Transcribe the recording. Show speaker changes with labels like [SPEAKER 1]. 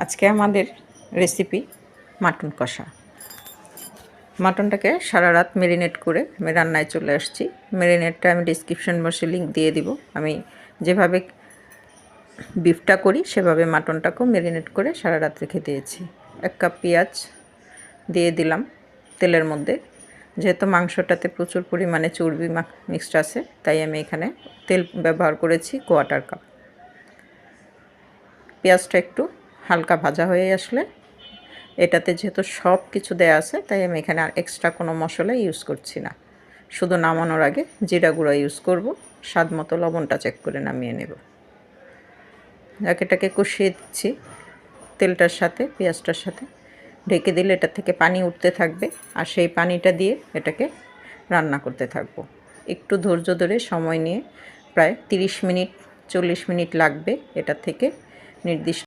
[SPEAKER 1] আজকে আমাদের recipe mutton কষা। মাটনটাকে সারা রাত ম্যারিনেট করে আমি রান্নায় চলে আসছি। ম্যারিনেটটা আমি ডিসক্রিপশন বক্সে লিঙ্ক দিয়ে দিব। আমি যেভাবে বিফটা করি সেভাবে মাটনটাকেও ম্যারিনেট করে সারা রাত রেখে দিয়েছি। 1 কাপ পেঁয়াজ দিয়ে দিলাম তেলের মধ্যে। যেহেতু মাংসটাতে প্রচুর পরিমাণে চর্বি মিক্সড আছে, তাই আমি এখানে তেল ব্যবহার করেছি 1/4 কাপ। পেঁয়াজটা একটু হালকা ভাজা হয়ে আসলে এটাতে যেহেতু সব কিছু দেয়া আছে, তাই আমি এখানে আর এক্সট্রা কোনো মশলা ইউজ করছি না। শুধু নামানোর আগে জিরা গুঁড়া ইউজ করব। স্বাদ মতো লবণটা চেক করে নামিয়ে নেব। এটাকে কষিয়ে দিচ্ছি তেলটার সাথে, পেঁয়াজটার সাথে। ঢেকে দিলে এটা থেকে পানি উঠতে থাকবে, আর সেই পানিটা দিয়ে এটাকে রান্না করতে থাকবো। একটু ধৈর্য ধরে সময় নিয়ে প্রায় 30 মিনিট 40 মিনিট লাগবে এটা থেকে নির্দিষ্ট